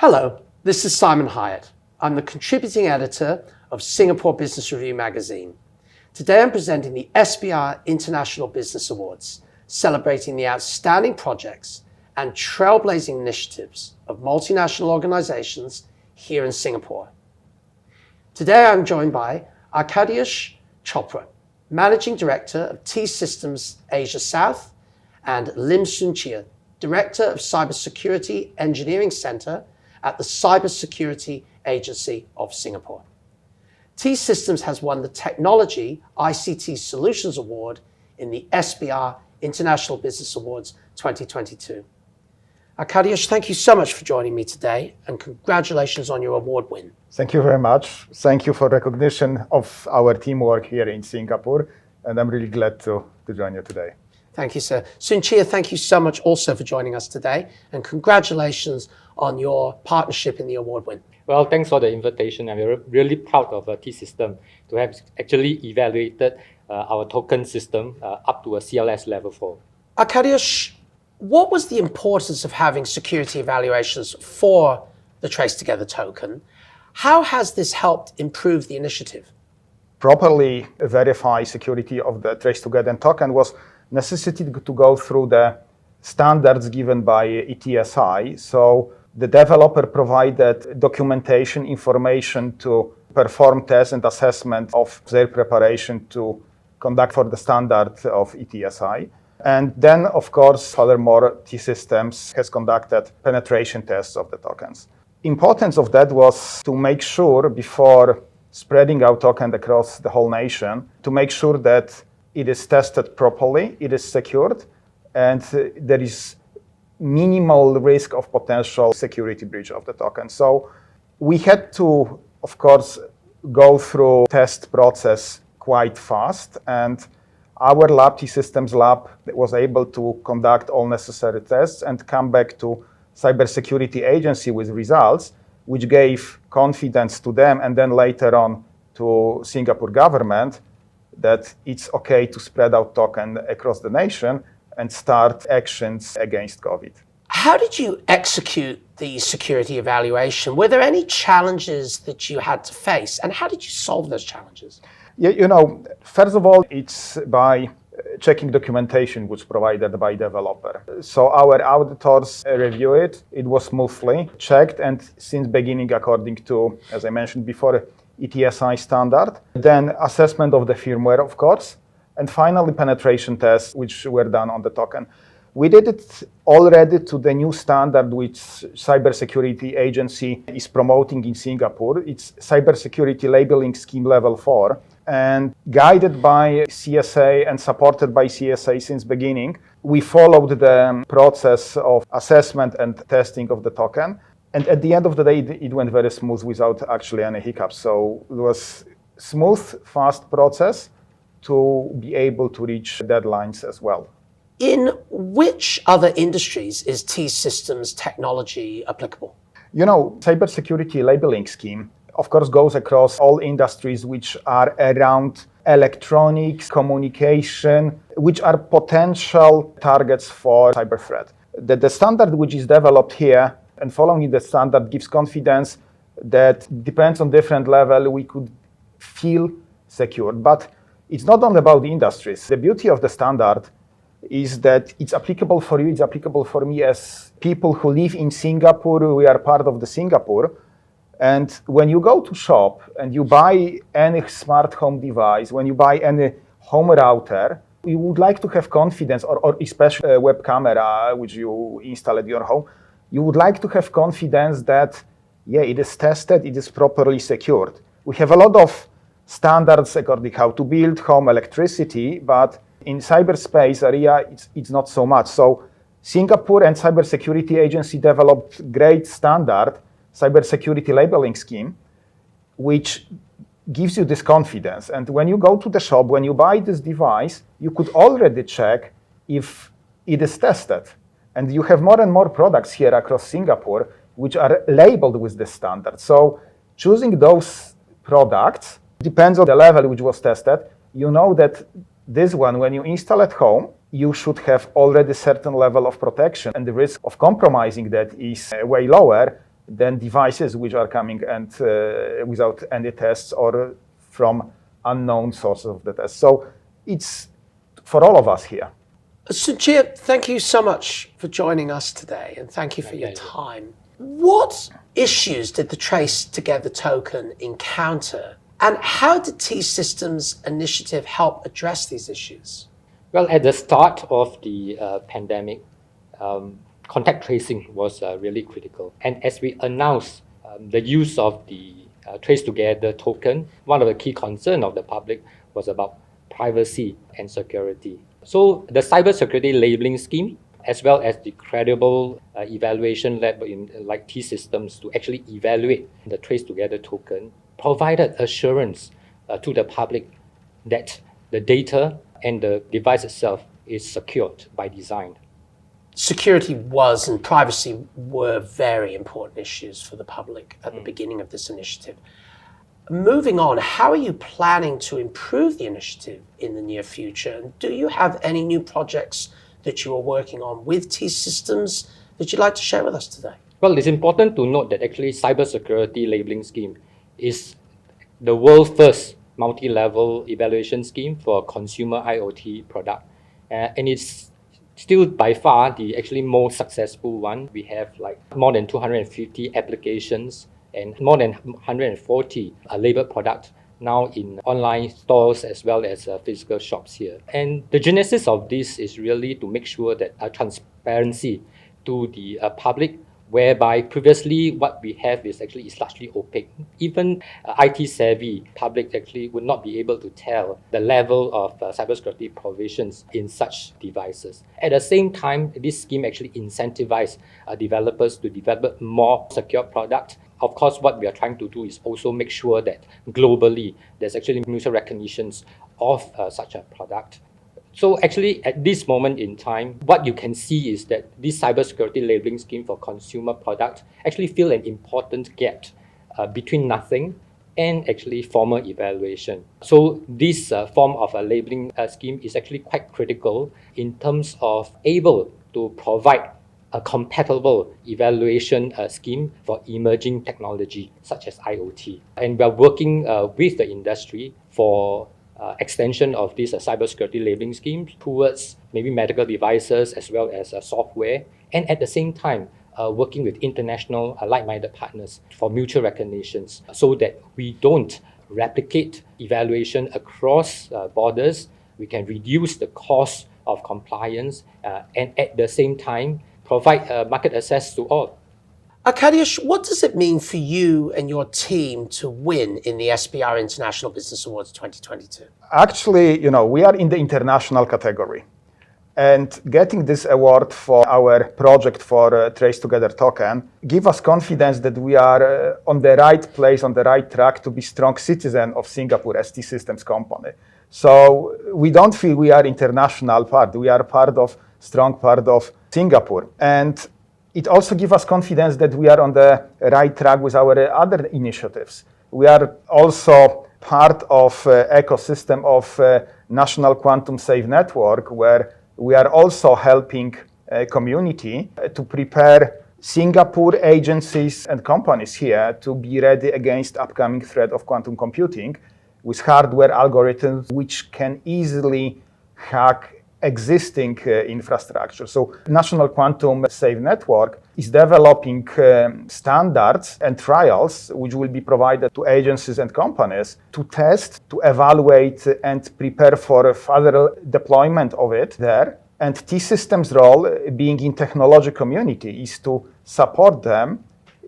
Hello, this is Simon Hyatt. I'm the contributing editor of Singapore Business Review magazine. Today I'm presenting the SBR International Business Awards, celebrating the outstanding projects and trailblazing initiatives of multinational organizations here in Singapore. Today I'm joined by Arkadiusz Czopor, Managing Director of T-Systems Asia South, and Lim Chia, Director of Cybersecurity Engineering Center at the Cybersecurity Agency of Singapore. T-Systems has won the Technology ICT Solutions Award in the SBR International Business Awards 2022. Arkadiusz, thank you so much for joining me today, and congratulations on your award win. Thank you very much. Thank you for recognition of our teamwork here in Singapore, and I'm really glad to join you today. Thank you, sir. Chia, thank you so much also for joining us today, and congratulations on your partnership in the award win. Well, thanks for the invitation. I'm really proud of T-System to have actually evaluated our token system up to a CLS level 4. Arkadiusz, what was the importance of having security evaluations for the TraceTogether token? How has this helped improve the initiative? Properly verify security of the TraceTogether token was necessity to go through the standards given by ETSI. So the developer provided documentation information to perform tests and assessment of their preparation to conduct for the standard of ETSI. And then, of course, furthermore, T-Systems has conducted penetration tests of the tokens. Importance of that was to make sure, before spreading our token across the whole nation, to make sure that it is tested properly, it is secured, and there is minimal risk of potential security breach of the token. So we had to, of course, go through test process quite fast, and our lab, T-Systems lab, was able to conduct all necessary tests and come back to Cybersecurity Agency with results, which gave confidence to them and then later on to Singapore government that it's okay to spread out token across the nation and start actions against COVID. How did you execute the security evaluation? Were there any challenges that you had to face, and how did you solve those challenges? Yeah, first of all, it's by checking documentation which provided by developer. So our auditors review it. It was smoothly checked, and since beginning according to, as I mentioned before, ETSI standard. Then assessment of the firmware, of course, and finally penetration tests which were done on the token. We did it already to the new standard which Cybersecurity Agency is promoting in Singapore. It's Cybersecurity Labeling Scheme Level 4, and guided by CSA and supported by CSA since beginning, we followed the process of assessment and testing of the token. And at the end of the day, it went very smooth without actually any hiccups. So it was smooth, fast process to be able to reach deadlines as well. In which other industries is T-Systems technology applicable? Cybersecurity labeling scheme, of course, goes across all industries which are around electronics, communication, which are potential targets for cyber threat. The standard which is developed here and following the standard gives confidence that depends on different level, we could feel secure. But it's not only about the industries. The beauty of the standard is that it's applicable for you, it's applicable for me as people who live in Singapore. We are part of the Singapore. And when you go to shop and you buy any smart home device, when you buy any home router, you would like to have confidence, or especially a web camera which you install at your home, you would like to have confidence that, it is tested, it is properly secured. We have a lot of standards according how to build home electricity, but in cyberspace area, it's not so much. So Singapore and Cybersecurity Agency developed great standard, cybersecurity labeling scheme, which gives you this confidence. And when you go to the shop, when you buy this device, you could already check if it is tested. And you have more and more products here across Singapore which are labeled with this standard. So choosing those products depends on the level which was tested. You know that this one, when you install at home, you should have already certain level of protection, and the risk of compromising that is way lower than devices which are coming and without any tests or from unknown sources of the test. So it's for all of us here. So Chia, thank you so much for joining us today, and thank you for your time. What issues did the TraceTogether token encounter, and how did T-Systems initiative help address these issues? Well, at the start of the pandemic, contact tracing was really critical. And as we announced the use of the TraceTogether token, one of the key concerns of the public was about privacy and security. So the cybersecurity labeling scheme, as well as the credible evaluation lab like T-Systems to actually evaluate the TraceTogether token, provided assurance to the public that the data and the device itself is secured by design. Security was and privacy were very important issues for the public at the beginning of this initiative. Moving on, how are you planning to improve the initiative in the near future? And do you have any new projects that you are working on with T-Systems that you'd like to share with us today? Well, it's important to note that actually cybersecurity labeling scheme is the world's first multi-level evaluation scheme for a consumer IoT product. And it's still by far the actually most successful one. We have like more than 250 applications and more than 140 labeled products now in online stores as well as physical shops here. And the genesis of this is really to make sure that transparency to the public, whereby previously what we have is largely opaque. Even IT savvy public actually would not be able to tell the level of cybersecurity provisions in such devices. At the same time, this scheme actually incentivizes developers to develop more secure products. Of course, what we are trying to do is also make sure that globally there's actually mutual recognitions of such a product. So actually, at this moment in time, what you can see is that this cybersecurity labeling scheme for consumer products actually fill an important gap between nothing and actually formal evaluation. So this form of a labeling scheme is actually quite critical in terms of able to provide a compatible evaluation scheme for emerging technology such as IoT. And we are working with the industry for extension of this cybersecurity labeling scheme towards maybe medical devices as well as software, and at the same time working with international like-minded partners for mutual recognitions so that we don't replicate evaluation across borders. We can reduce the cost of compliance and at the same time provide market access to all. Arkadiusz, what does it mean for you and your team to win in the SBR International Business Awards 2022? Actually, we are in the international category. And getting this award for our project for TraceTogether Token give us confidence that we are on the right place, on the right track to be strong citizen of Singapore as T-Systems company. So we don't feel we are international part. We are strong part of Singapore. And it also gives us confidence that we are on the right track with our other initiatives. We are also part of ecosystem of National Quantum Safe Network, where we are also helping a community to prepare Singapore agencies and companies here to be ready against upcoming threat of quantum computing with hardware algorithms which can easily hack existing infrastructure. So National Quantum Safe Network is developing standards and trials which will be provided to agencies and companies to test, to evaluate and prepare for further deployment of it there. And T-Systems' role, being in technology community, is to support them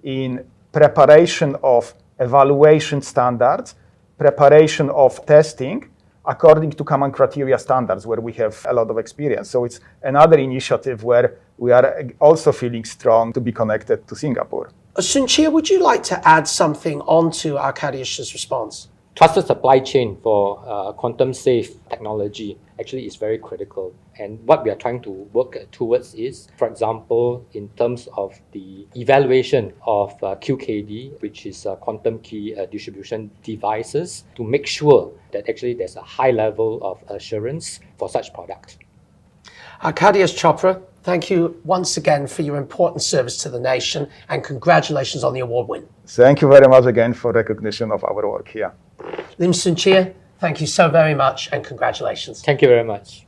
in preparation of evaluation standards, preparation of testing, according to common criteria standards where we have a lot of experience. So it's another initiative where we are also feeling strong to be connected to Singapore. Chia, would you like to add something onto Arkadiusz's response? Trusted supply chain for quantum safe technology actually is very critical. And what we are trying to work towards is, for example, in terms of the evaluation of QKD, which is quantum key distribution devices, to make sure that actually there's a high level of assurance for such products. Arkadiusz Czopor, Thank you once again for your important service to the nation, and congratulations on the award win. Thank you very much again for recognition of our work here. Lim Soon Chia, thank you so very much and congratulations. Thank you very much.